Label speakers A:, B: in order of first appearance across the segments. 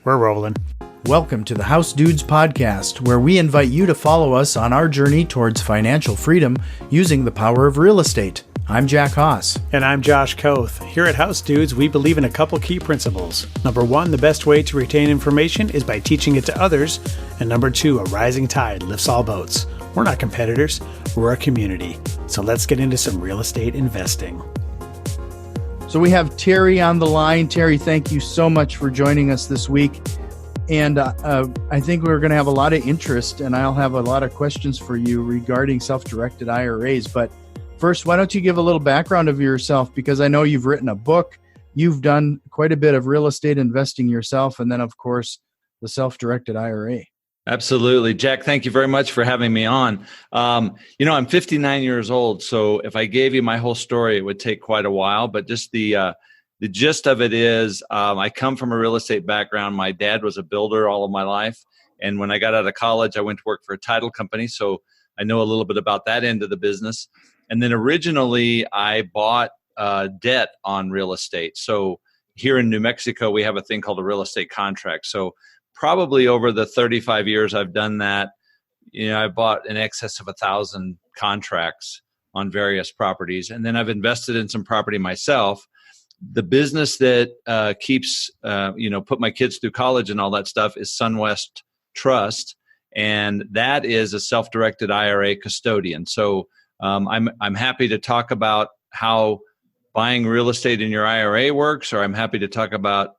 A: We're rolling.
B: Welcome to the House Dudes podcast, where we invite you to follow us on our journey towards financial freedom using the power of real estate. I'm Jack Haas.
A: And I'm Josh Koth. Here at House Dudes, we believe in a couple key principles. Number one, the best way to retain information is by teaching it to others. And number two, a rising tide lifts all boats. We're not competitors, we're a community. So let's get into some real estate investing.
B: So we have Terry on the line. Terry, thank you so much for joining us this week. And I think we're going to have a lot of interest, and I'll have a lot of questions for you regarding self-directed IRAs. But first, why don't you give a little background of yourself? Because I know you've written a book, you've done quite a bit of real estate investing yourself, and then, of course, the self-directed IRA.
C: Absolutely. Jack, thank you very much for having me on. I'm 59 years old, so if I gave you my whole story, it would take quite a while. But just the gist of it is I come from a real estate background. My dad was a builder all of my life. And when I got out of college, I went to work for a title company. So I know a little bit about that end of the business. And then originally I bought debt on real estate. So here in New Mexico, we have a thing called a real estate contract. So probably over the 35 years I've done that, I bought in excess of 1,000 contracts on various properties. And then I've invested in some property myself. The business that keeps, put my kids through college and all that stuff is Sunwest Trust. And that is a self-directed IRA custodian. So I'm happy to talk about how buying real estate in your IRA works, or I'm happy to talk about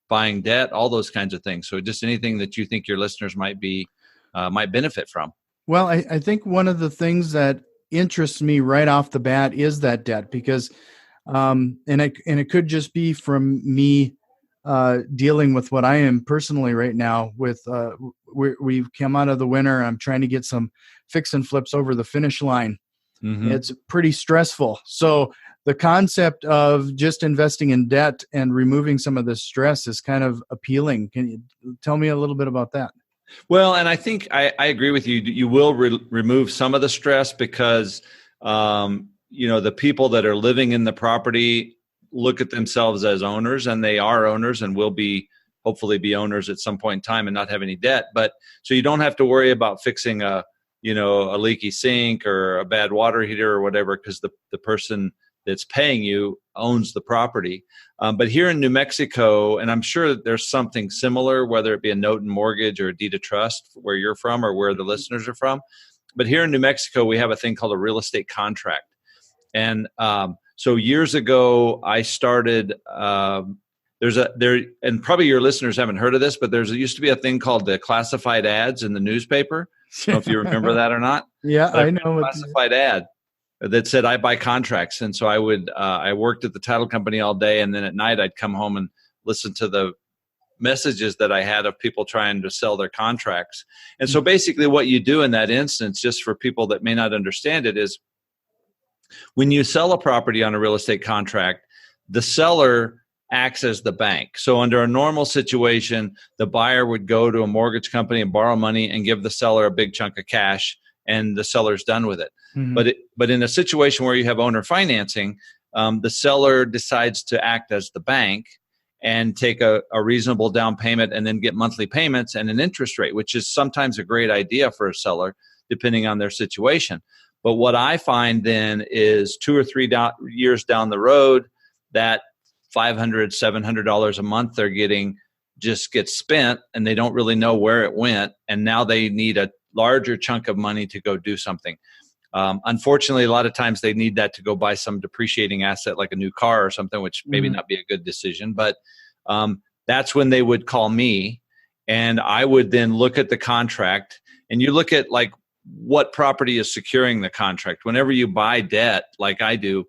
C: buying debt, all those kinds of things. So just anything that you think your listeners might benefit from.
B: Well, I think one of the things that interests me right off the bat is that debt, because and it could just be from me dealing with what I am personally right now with we've come out of the winter. I'm trying to get some fix and flips over the finish line. Mm-hmm. It's pretty stressful. So the concept of just investing in debt and removing some of the stress is kind of appealing. Can you tell me a little bit about that?
C: Well, and I think I agree with you. You will remove some of the stress because, the people that are living in the property look at themselves as owners, and they are owners and will hopefully be owners at some point in time and not have any debt. But so you don't have to worry about fixing a leaky sink or a bad water heater or whatever, because the person that's paying you owns the property. But here in New Mexico, and I'm sure that there's something similar, whether it be a note and mortgage or a deed of trust where you're from or where the listeners are from. But here in New Mexico, we have a thing called a real estate contract. And so years ago, I started, and probably your listeners haven't heard of this, but there used to be a thing called the classified ads in the newspaper. I don't know if you remember that or not.
B: Yeah, I know.
C: Classified ad that said I buy contracts. And so I worked at the title company all day, and then at night I'd come home and listen to the messages that I had of people trying to sell their contracts. And so basically what you do in that instance, just for people that may not understand it, is when you sell a property on a real estate contract, the seller acts as the bank. So under a normal situation, the buyer would go to a mortgage company and borrow money and give the seller a big chunk of cash, and the seller's done with it. Mm-hmm. But in a situation where you have owner financing, the seller decides to act as the bank and take a reasonable down payment and then get monthly payments and an interest rate, which is sometimes a great idea for a seller, depending on their situation. But what I find then is 2 or 3 years down the road, that $500, $700 a month they're getting just gets spent, and they don't really know where it went. And now they need a larger chunk of money to go do something. Unfortunately, a lot of times they need that to go buy some depreciating asset like a new car or something, which maybe not be a good decision. But that's when they would call me, and I would then look at the contract. And you look at like what property is securing the contract. Whenever you buy debt, like I do,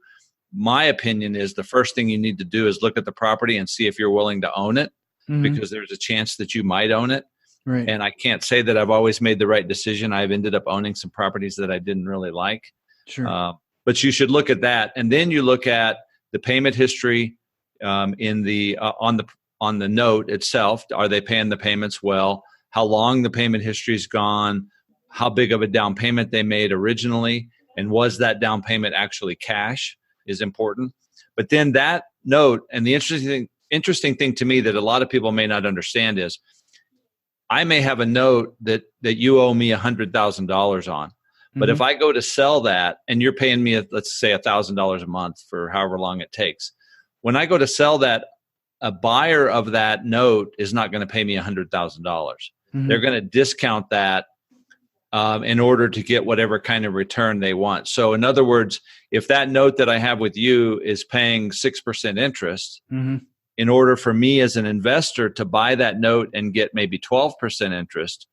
C: my opinion is the first thing you need to do is look at the property and see if you're willing to own it, because there's a chance that you might own it.
B: Right.
C: And I can't say that I've always made the right decision. I've ended up owning some properties that I didn't really like.
B: Sure.
C: But you should look at that, and then you look at the payment history in the on the note itself. Are they paying the payments well? How long the payment history's gone? How big of a down payment they made originally, and was that down payment actually cash is important. But then that note, and the interesting interesting thing to me that a lot of people may not understand is I may have a note that you owe me $100,000 on. But if I go to sell that and you're paying me, let's say $1,000 a month for however long it takes, when I go to sell that, a buyer of that note is not going to pay me $100,000. They're going to discount that in order to get whatever kind of return they want. So in other words, if that note that I have with you is paying 6% interest, in order for me as an investor to buy that note and get maybe 12% interest,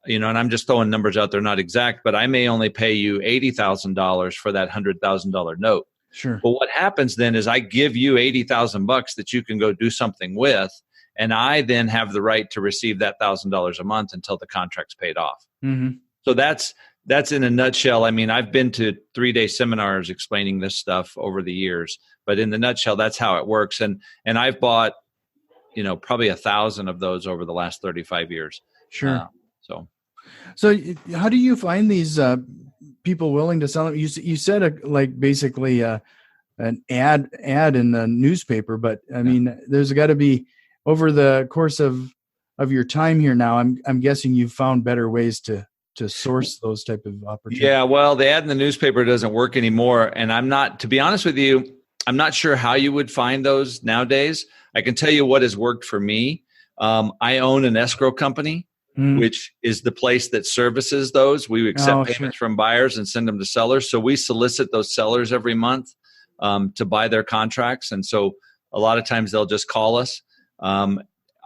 C: and I'm just throwing numbers out there, not exact, but I may only pay you $80,000 for that $100,000 note.
B: Sure.
C: But what happens then is I give you $80,000 that you can go do something with, and I then have the right to receive that $1,000 a month until the contract's paid off. So that's in a nutshell. I mean, I've been to 3-day seminars explaining this stuff over the years, but in the nutshell, that's how it works. And I've bought, probably 1,000 of those over the last 35 years.
B: Sure.
C: So
B: how do you find these people willing to sell them? You said basically an ad in the newspaper, but I mean, there's got to be over the course of your time here now. I'm guessing you've found better ways to source those type of opportunities. Yeah,
C: well, the ad in the newspaper doesn't work anymore, and to be honest with you, I'm not sure how you would find those nowadays. I can tell you what has worked for me. I own an escrow company, which is the place that services those. We accept payments from buyers and send them to sellers. So we solicit those sellers every month to buy their contracts. And so a lot of times they'll just call us.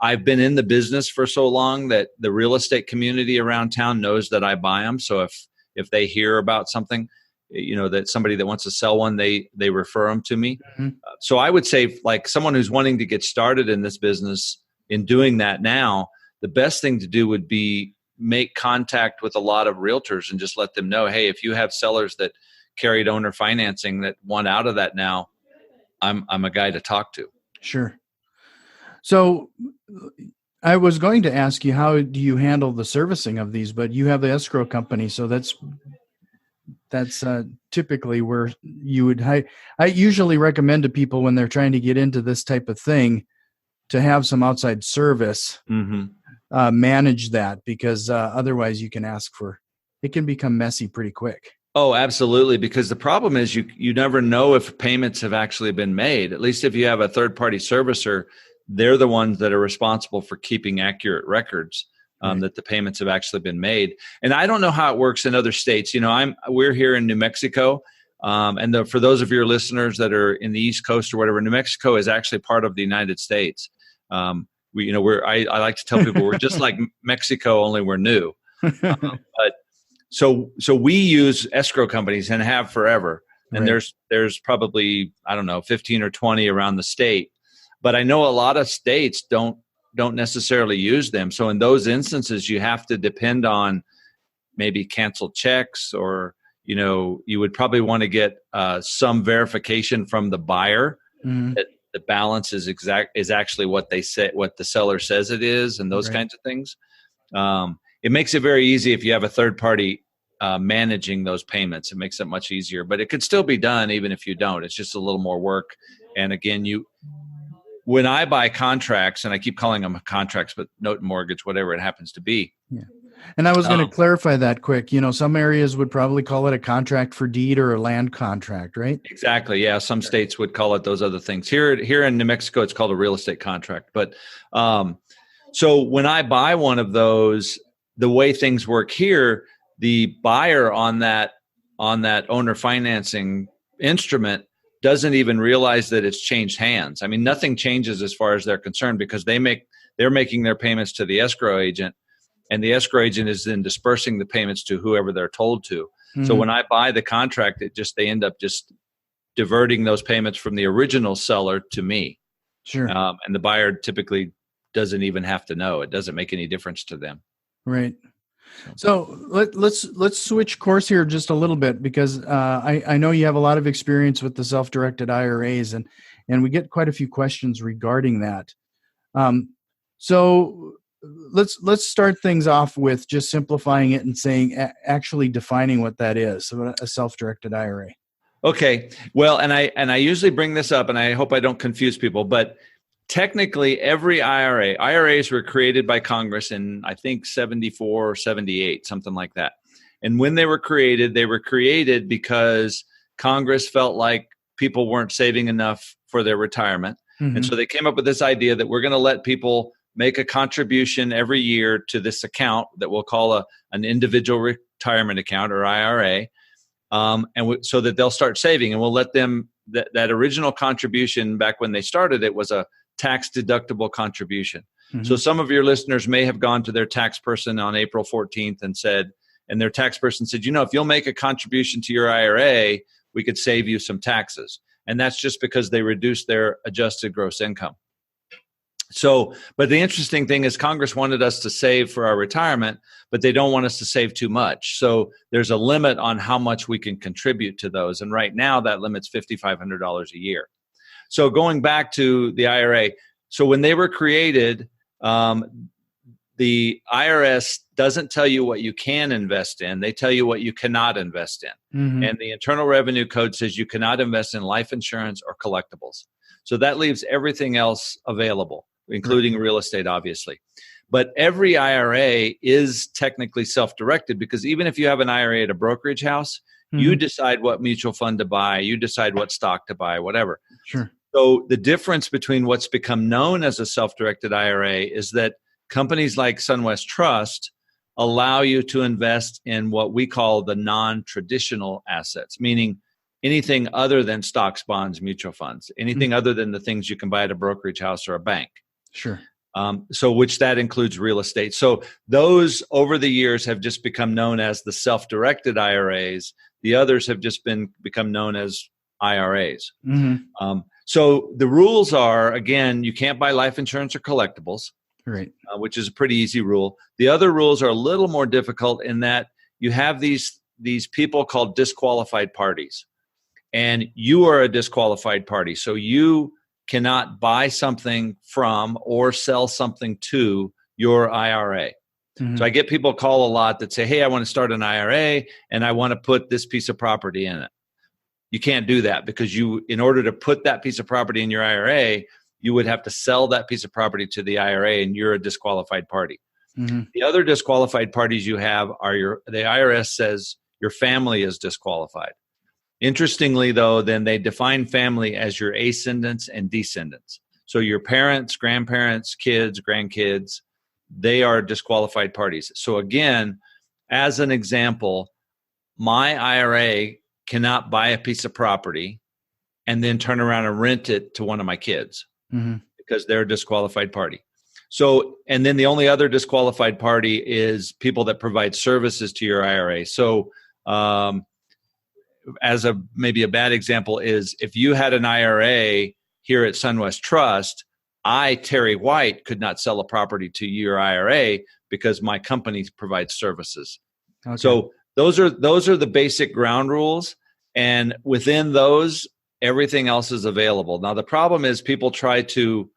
C: I've been in the business for so long that the real estate community around town knows that I buy them. So if they hear about something, that somebody that wants to sell one, they refer them to me. So I would say, like, someone who's wanting to get started in this business in doing that now, the best thing to do would be make contact with a lot of realtors and just let them know, hey, if you have sellers that carried owner financing that want out of that now, I'm a guy to talk to.
B: Sure. So I was going to ask you, how do you handle the servicing of these? But you have the escrow company, so that's typically where you would. I usually recommend to people when they're trying to get into this type of thing to have some outside service manage that, because otherwise you can it can become messy pretty quick.
C: Oh, absolutely. Because the problem is you never know if payments have actually been made. At least if you have a third-party servicer, they're the ones that are responsible for keeping accurate records that the payments have actually been made. And I don't know how it works in other states. We're here in New Mexico, and for those of your listeners that are in the East Coast or whatever, New Mexico is actually part of the United States. I like to tell people we're just like Mexico, only we're new. But so we use escrow companies and have forever. And there's probably, 15 or 20 around the state. But I know a lot of states don't necessarily use them. So in those instances, you have to depend on maybe canceled checks, or, you would probably want to get some verification from the buyer that the balance is actually what they say, what the seller says it is, and those kinds of things. It makes it very easy if you have a third party managing those payments. It makes it much easier, but it could still be done even if you don't. It's just a little more work. And again, when I buy contracts, and I keep calling them contracts, but note and mortgage, whatever it happens to be.
B: Yeah. And I was going to clarify that quick. Some areas would probably call it a contract for deed or a land contract, right?
C: Exactly. Yeah. Some states would call it those other things. Here in New Mexico, it's called a real estate contract. But so when I buy one of those, the way things work here, the buyer on that owner financing instrument doesn't even realize that it's changed hands. I mean, nothing changes as far as they're concerned, because they're making their payments to the escrow agent, and the escrow agent is then dispersing the payments to whoever they're told to. So when I buy the contract, they end up just diverting those payments from the original seller to me.
B: Sure.
C: And the buyer typically doesn't even have to know. It doesn't make any difference to them.
B: Right. So let's switch course here just a little bit, because I know you have a lot of experience with the self-directed IRAs, and we get quite a few questions regarding that. So let's start things off with just simplifying it and saying, actually defining what that is. So a self-directed IRA.
C: Okay. Well, and I usually bring this up, and I hope I don't confuse people, but technically every IRAs were created by Congress in, I think, 74 or 78, something like that. And when they were created because Congress felt like people weren't saving enough for their retirement.
B: Mm-hmm.
C: And so they came up with this idea that we're going to let people make a contribution every year to this account that we'll call an individual retirement account, or IRA, so that they'll start saving. And we'll let them, that original contribution back when they started it was a tax deductible contribution. Mm-hmm. So some of your listeners may have gone to their tax person on April 14th and their tax person said, if you'll make a contribution to your IRA, we could save you some taxes. And that's just because they reduced their adjusted gross income. So, but the interesting thing is Congress wanted us to save for our retirement, but they don't want us to save too much. So there's a limit on how much we can contribute to those. And right now that limit's $5,500 a year. So going back to the IRA, so when they were created, the IRS doesn't tell you what you can invest in. They tell you what you cannot invest in. Mm-hmm. And the Internal Revenue Code says you cannot invest in life insurance or collectibles. So that leaves everything else available, including real estate, obviously. But every IRA is technically self-directed, because even if you have an IRA at a brokerage house, mm-hmm. you decide what mutual fund to buy, you decide what stock to buy, whatever.
B: Sure.
C: So the difference between what's become known as a self-directed IRA is that companies like Sunwest Trust allow you to invest in what we call the non-traditional assets, meaning anything other than stocks, bonds, mutual funds, anything mm-hmm. other than the things you can buy at a brokerage house or a bank.
B: Sure.
C: So which that includes real estate. So those over the years have just become known as the self-directed IRAs. The others have just become known as IRAs. Mm-hmm. So the rules are, again, you can't buy life insurance or collectibles,
B: right?
C: Which is a pretty easy rule. The other rules are a little more difficult in that you have these people called disqualified parties, and you are a disqualified party. So you cannot buy something from or sell something to your IRA. Mm-hmm. So I get people call a lot that say, hey, I want to start an IRA and I want to put this piece of property in it. You can't do that, because in order to put that piece of property in your IRA, you would have to sell that piece of property to the IRA, and you're a disqualified party. Mm-hmm. The other disqualified parties you have are the IRS says your family is disqualified. Interestingly, though, then they define family as your ascendants and descendants. So your parents, grandparents, kids, grandkids, they are disqualified parties. So again, as an example, my IRA cannot buy a piece of property and then turn around and rent it to one of my kids, mm-hmm. because they're a disqualified party. So, and then the only other disqualified party is people that provide services to your IRA. So, as maybe a bad example is if you had an IRA here at Sunwest Trust, I, Terry White, could not sell a property to your IRA because my company provides services. Okay. So those are the basic ground rules, and within those, everything else is available. Now the problem is people try to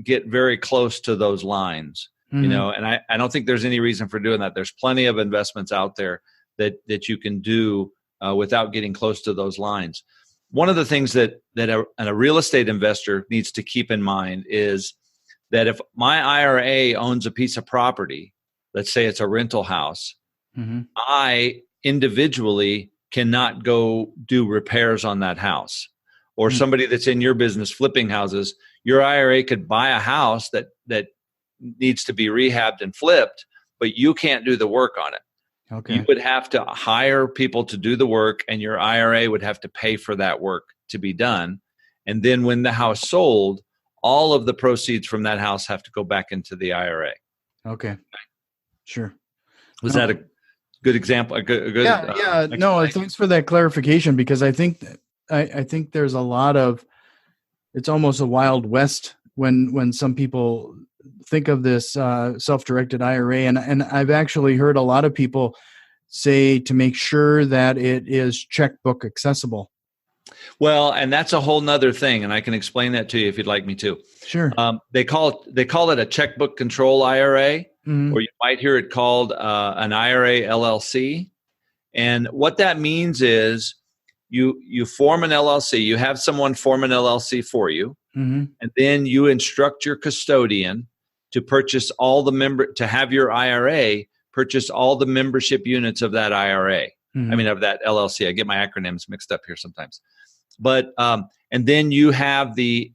C: get very close to those lines, mm-hmm. And I don't think there's any reason for doing that. There's plenty of investments out there that you can do without getting close to those lines. One of the things that a real estate investor needs to keep in mind is that if my IRA owns a piece of property, let's say it's a rental house, mm-hmm. I individually cannot go do repairs on that house. Or mm-hmm. somebody that's in your business flipping houses, your IRA could buy a house that needs to be rehabbed and flipped, but you can't do the work on it. Okay. You would have to hire people to do the work, and your IRA would have to pay for that work to be done. And then when the house sold, all of the proceeds from that house have to go back into the IRA.
B: Okay. Sure.
C: Was that a good example?
B: Yeah. No, thanks for that clarification, because I think there's a lot of, it's almost a Wild West when some people think of this self-directed IRA, and I've actually heard a lot of people say to make sure that it is checkbook accessible.
C: Well, and that's a whole nother thing, and I can explain that to you if you'd like me to.
B: Sure.
C: They call it a checkbook control IRA, mm-hmm. or you might hear it called an IRA LLC. And what that means is you form an LLC. You have someone form an LLC for you, and then you instruct your custodian to purchase to have your IRA purchase all the membership units of that IRA. Of that LLC. I get my acronyms mixed up here sometimes. But and then you have the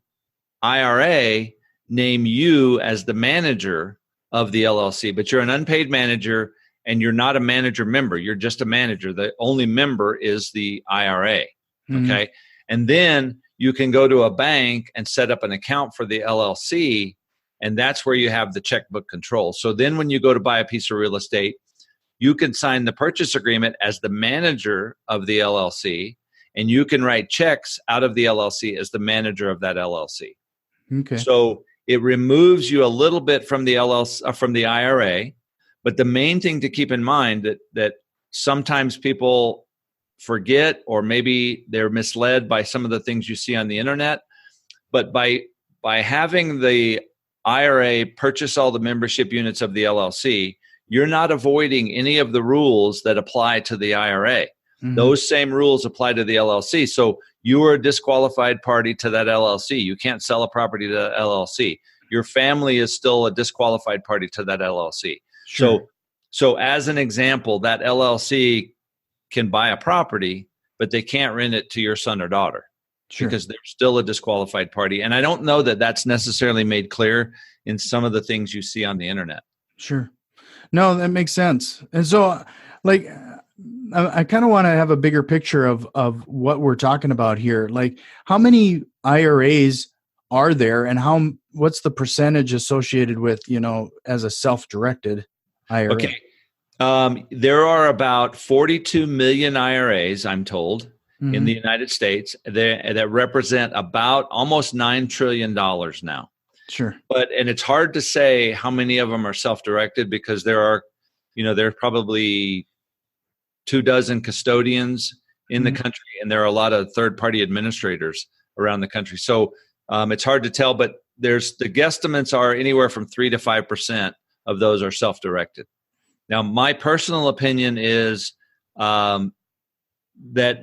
C: IRA name you as the manager of the LLC, but you're an unpaid manager and you're not a manager member. You're just a manager. The only member is the IRA. Okay. And then you can go to a bank and set up an account for the LLC, and that's where you have the checkbook control. So then when you go to buy a piece of real estate, you can sign the purchase agreement as the manager of the LLC, and you can write checks out of the LLC as the manager of that LLC. Okay. So it removes you a little bit from the LLC, from the IRA, but the main thing to keep in mind that sometimes people forget, or maybe they're misled by some of the things you see on the internet, but by having the IRA purchase all the membership units of the LLC, you're not avoiding any of the rules that apply to the IRA. Those same rules apply to the LLC. So you are a disqualified party to that LLC. You can't sell a property to the LLC. Your family is still a disqualified party to that LLC. Sure. So as an example, that LLC can buy a property, but they can't rent it to your son or daughter because they're still a disqualified party. And I don't know that that's necessarily made clear in some of the things you see on the internet.
B: Sure. No, that makes sense. And so, like, I kind of want to have a bigger picture of what we're talking about here. Like, how many IRAs are there, and what's the percentage associated with, as a self-directed IRA?
C: Okay. There are about 42 million IRAs, I'm told, in the United States that represent about almost $9 trillion now.
B: Sure.
C: And it's hard to say how many of them are self-directed because there's probably 24 custodians in the country, and there are a lot of third-party administrators around the country. So it's hard to tell, but the guesstimates are anywhere from 3 to 5% of those are self-directed. Now, my personal opinion is that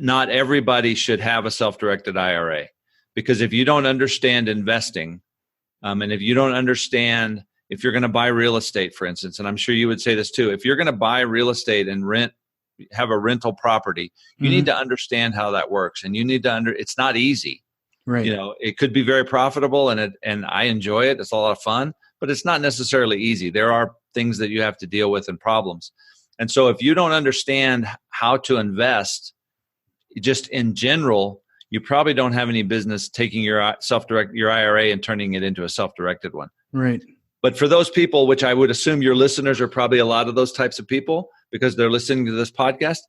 C: not everybody should have a self-directed IRA, because if you don't understand investing, and if you don't understand, if you're going to buy real estate, for instance, and I'm sure you would say this too, if you're going to buy real estate and have a rental property, you need to understand how that works, and you need to it's not easy. Right. It could be very profitable, and I enjoy it. It's a lot of fun, but it's not necessarily easy. There are things that you have to deal with and problems. And so if you don't understand how to invest just in general, you probably don't have any business taking your IRA and turning it into a self-directed one.
B: Right.
C: But for those people, which I would assume your listeners are probably a lot of those types of people because they're listening to this podcast,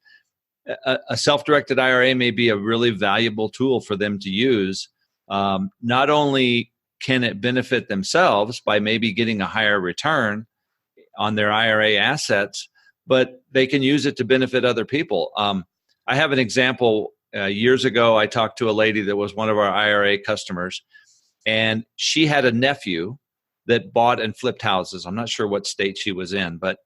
C: a self-directed IRA may be a really valuable tool for them to use. Not only can it benefit themselves by maybe getting a higher return on their IRA assets, but they can use it to benefit other people. I have an example. Years ago, I talked to a lady that was one of our IRA customers, and she had a nephew that bought and flipped houses. I'm not sure what state she was in, but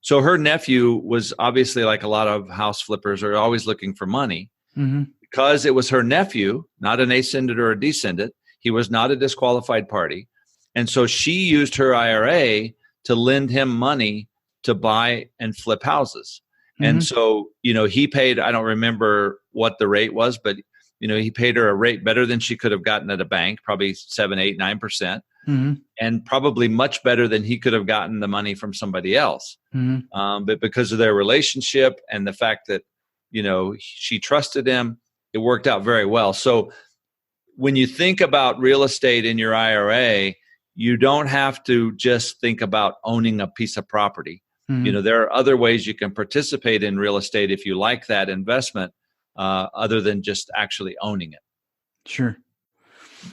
C: so her nephew was obviously, like a lot of house flippers, are always looking for money. Because it was her nephew, not an ascendant or a descendant. He was not a disqualified party. And so she used her IRA to lend him money to buy and flip houses. And so, he paid, I don't remember what the rate was, but, he paid her a rate better than she could have gotten at a bank, probably 7, 8, 9%, and probably much better than he could have gotten the money from somebody else. But because of their relationship and the fact that, she trusted him, it worked out very well. So when you think about real estate in your IRA, you don't have to just think about owning a piece of property. There are other ways you can participate in real estate if you like that investment, other than just actually owning it.
B: Sure.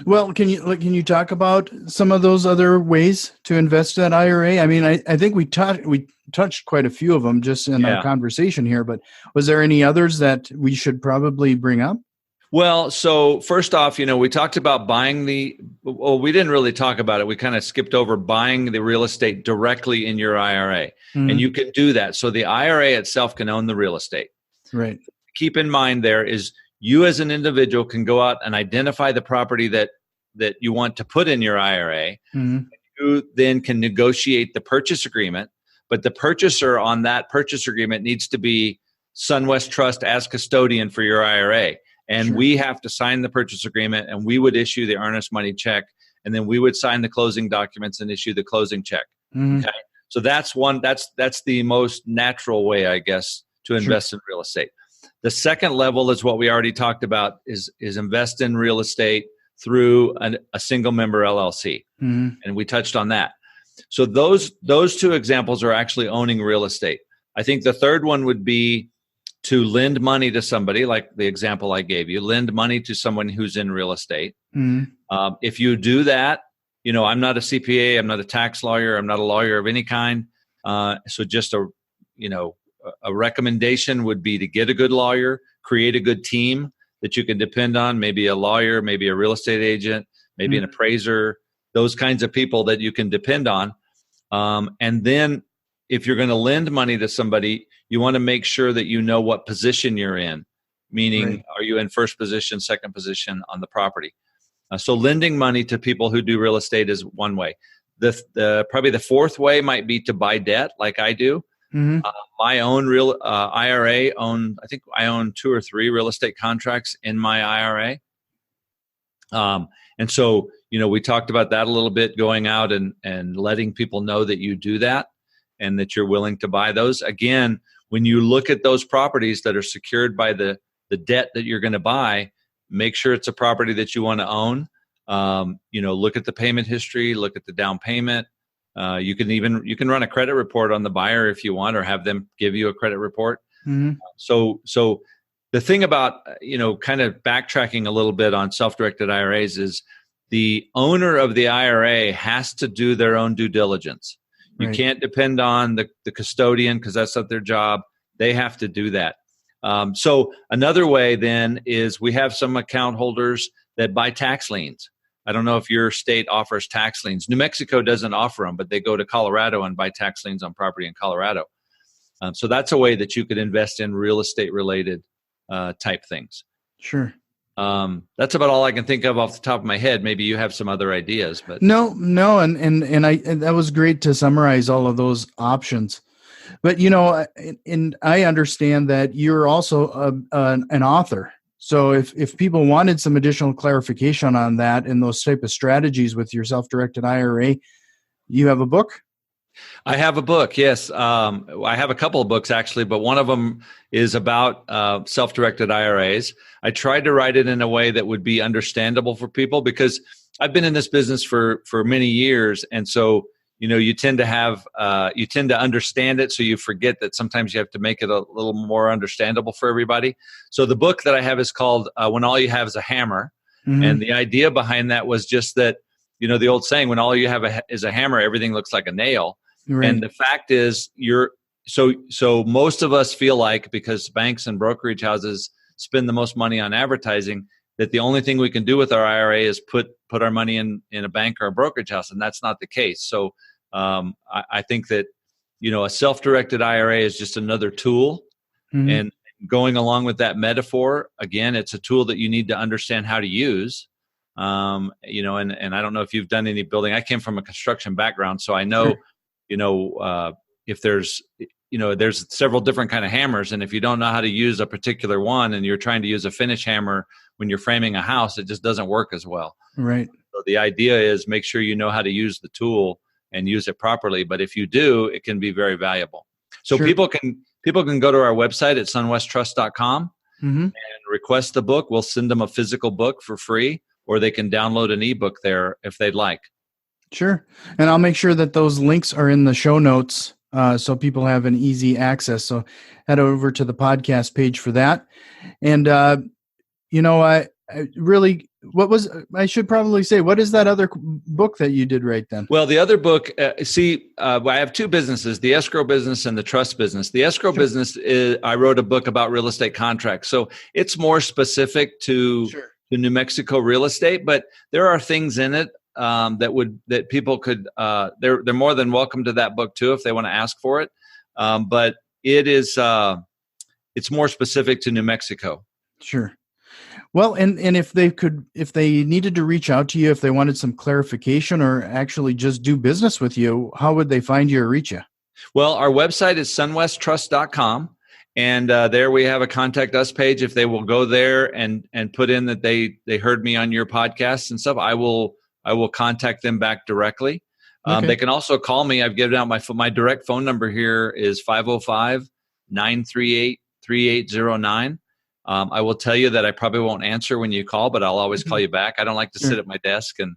B: Well, can you talk about some of those other ways to invest that IRA? I mean, I think we touched quite a few of them just in our conversation here, but was there any others that we should probably bring up?
C: Well, so first off, we talked about we didn't really talk about it. We kind of skipped over buying the real estate directly in your IRA. And you can do that. So the IRA itself can own the real estate.
B: Right.
C: keep in mind there is you as an individual can go out and identify the property that you want to put in your IRA.
B: Mm-hmm.
C: You then can negotiate the purchase agreement, but the purchaser on that purchase agreement needs to be Sunwest Trust as custodian for your IRA. And we have to sign the purchase agreement, and we would issue the earnest money check, and then we would sign the closing documents and issue the closing check.
B: Mm-hmm.
C: Okay. So that's the most natural way, I guess, to invest in real estate. The second level is what we already talked about is invest in real estate through a single member LLC.
B: Mm-hmm.
C: And we touched on that. So those two examples are actually owning real estate. I think the third one would be to lend money to somebody, like the example I gave you, lend money to someone who's in real estate.
B: Mm-hmm.
C: If you do that, I'm not a CPA, I'm not a tax lawyer, I'm not a lawyer of any kind. So just a recommendation would be to get a good lawyer, create a good team that you can depend on, maybe a lawyer, maybe a real estate agent, maybe an appraiser, those kinds of people that you can depend on. And then if you're going to lend money to somebody, you want to make sure that you know what position you're in, meaning are you in first position, second position on the property? So lending money to people who do real estate is one way. Probably the fourth way might be to buy debt like I do.
B: Mm-hmm.
C: My own IRA I think I own 2 or 3 real estate contracts in my IRA. And so, we talked about that a little bit, going out and letting people know that you do that and that you're willing to buy those. Again, when you look at those properties that are secured by the debt that you're going to buy, make sure it's a property that you want to own. Look at the payment history, look at the down payment. You can run a credit report on the buyer if you want, or have them give you a credit report.
B: Mm-hmm.
C: So the thing about, kind of backtracking a little bit on self-directed IRAs is the owner of the IRA has to do their own due diligence. You can't depend on the custodian because that's not their job. They have to do that. So another way then is we have some account holders that buy tax liens. I don't know if your state offers tax liens. New Mexico doesn't offer them, but they go to Colorado and buy tax liens on property in Colorado. So that's a way that you could invest in real estate related type things.
B: Sure.
C: That's about all I can think of off the top of my head. Maybe you have some other ideas, but
B: no, and that was great to summarize all of those options. But and I understand that you're also an author. So if people wanted some additional clarification on that and those type of strategies with your self-directed IRA, you have a book?
C: I have a book, yes. I have a couple of books actually, but one of them is about self-directed IRAs. I tried to write it in a way that would be understandable for people because I've been in this business for many years. And so, you tend to understand it. So you forget that sometimes you have to make it a little more understandable for everybody. So the book that I have is called When All You Have Is a Hammer. Mm-hmm. And the idea behind that was just that, the old saying, when all you have is a hammer, everything looks like a nail. Right. And the fact is so most of us feel like, because banks and brokerage houses spend the most money on advertising, that the only thing we can do with our IRA is put our money in a bank or a brokerage house. And that's not the case. So I think that, a self-directed IRA is just another tool. Mm-hmm. And going along with that metaphor, again, it's a tool that you need to understand how to use. And I don't know if you've done any building. I came from a construction background, so I know, sure. If there's several different kind of hammers, and if you don't know how to use a particular one and you're trying to use a finish hammer when you're framing a house, it just doesn't work as well.
B: Right.
C: So the idea is make sure you know how to use the tool and use it properly. But if you do, it can be very valuable. So sure. people can go to our website at sunwesttrust.com mm-hmm. and request the book. We'll send them a physical book for free, or they can download an ebook there if they'd like.
B: Sure. And I'll make sure that those links are in the show notes so people have an easy access. So head over to the podcast page for that. And, I should probably say, what is that other book that you did right then?
C: Well, the other book, I have two businesses, the escrow business and the trust business. The escrow sure. business, I wrote a book about real estate contracts. So it's more specific to New Mexico real estate, but there are things in it that people could, they're more than welcome to that book too, if they want to ask for it. But it is, it's more specific to New Mexico.
B: Sure. Well, and if they needed to reach out to you, if they wanted some clarification or actually just do business with you, how would they find you or reach you?
C: Well, our website is sunwesttrust.com. And there we have a contact us page. If they will go there and put in that they heard me on your podcast and stuff, I will contact them back directly.
B: Okay.
C: They can also call me. I've given out my direct phone number here is 505-938-3809. I will tell you that I probably won't answer when you call, but I'll always call you back. I don't like to sit at my desk, and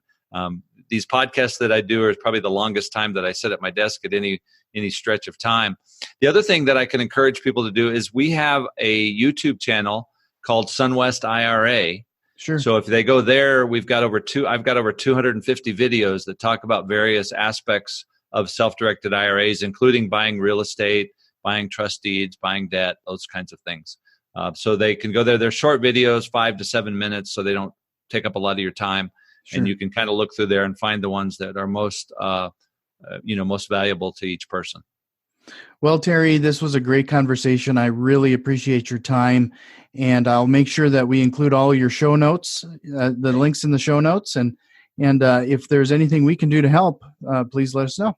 C: these podcasts that I do are probably the longest time that I sit at my desk at any stretch of time. The other thing that I can encourage people to do is we have a YouTube channel called Sunwest IRA.
B: Sure.
C: So if they go there, I've got over 250 videos that talk about various aspects of self-directed IRAs, including buying real estate, buying trust deeds, buying debt, those kinds of things. So they can go there. They're short videos, 5 to 7 minutes, so they don't take up a lot of your time. Sure. And you can kind of look through there and find the ones that are most valuable to each person.
B: Well, Terry, this was a great conversation. I really appreciate your time, and I'll make sure that we include all your show notes, the links in the show notes, and if there's anything we can do to help, please let us know.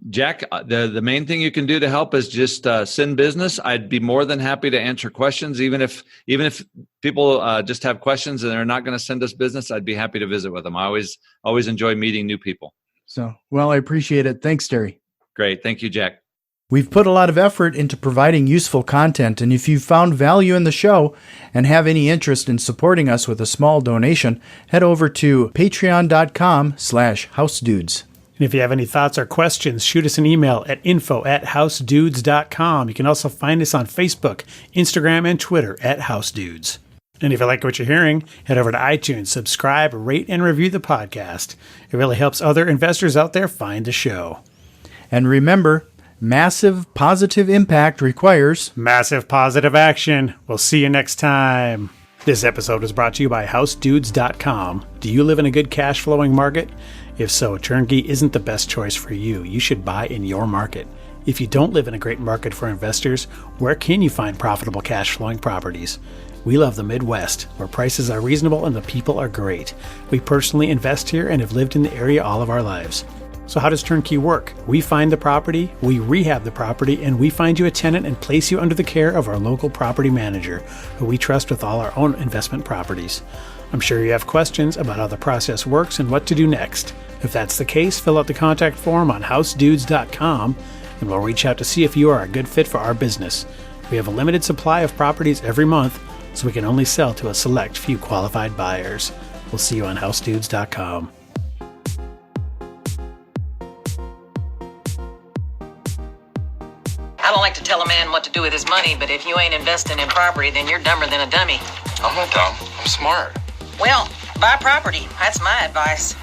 C: Jack, the main thing you can do to help is just send business. I'd be more than happy to answer questions, even if people just have questions and they're not going to send us business. I'd be happy to visit with them. I always enjoy meeting new people.
B: So, well, I appreciate it. Thanks, Terry.
C: Great. Thank you, Jack.
B: We've put a lot of effort into providing useful content, and if you found value in the show and have any interest in supporting us with a small donation, head over to patreon.com/housedudes.
A: And if you have any thoughts or questions, shoot us an email at info@housedudes.com. You can also find us on Facebook, Instagram, and Twitter @housedudes. And if you like what you're hearing, head over to iTunes, subscribe, rate, and review the podcast. It really helps other investors out there find the show.
B: And remember, massive positive impact requires
A: massive positive action. We'll see you next time. This episode was brought to you by housedudes.com. Do you live in a good cash flowing market? If so, Turnkey isn't the best choice for you. You should buy in your market. If you don't live in a great market for investors, where can you find profitable cash flowing properties? We love the Midwest, where prices are reasonable and the people are great. We personally invest here and have lived in the area all of our lives. So how does Turnkey work? We find the property, we rehab the property, and we find you a tenant and place you under the care of our local property manager, who we trust with all our own investment properties. I'm sure you have questions about how the process works and what to do next. If that's the case, fill out the contact form on housedudes.com and we'll reach out to see if you are a good fit for our business. We have a limited supply of properties every month, so we can only sell to a select few qualified buyers. We'll see you on housedudes.com.
D: I don't like to tell a man what to do with his money, but if you ain't investing in property, then you're dumber than a dummy.
E: I'm not dumb. I'm smart.
D: Well, buy property. That's my advice.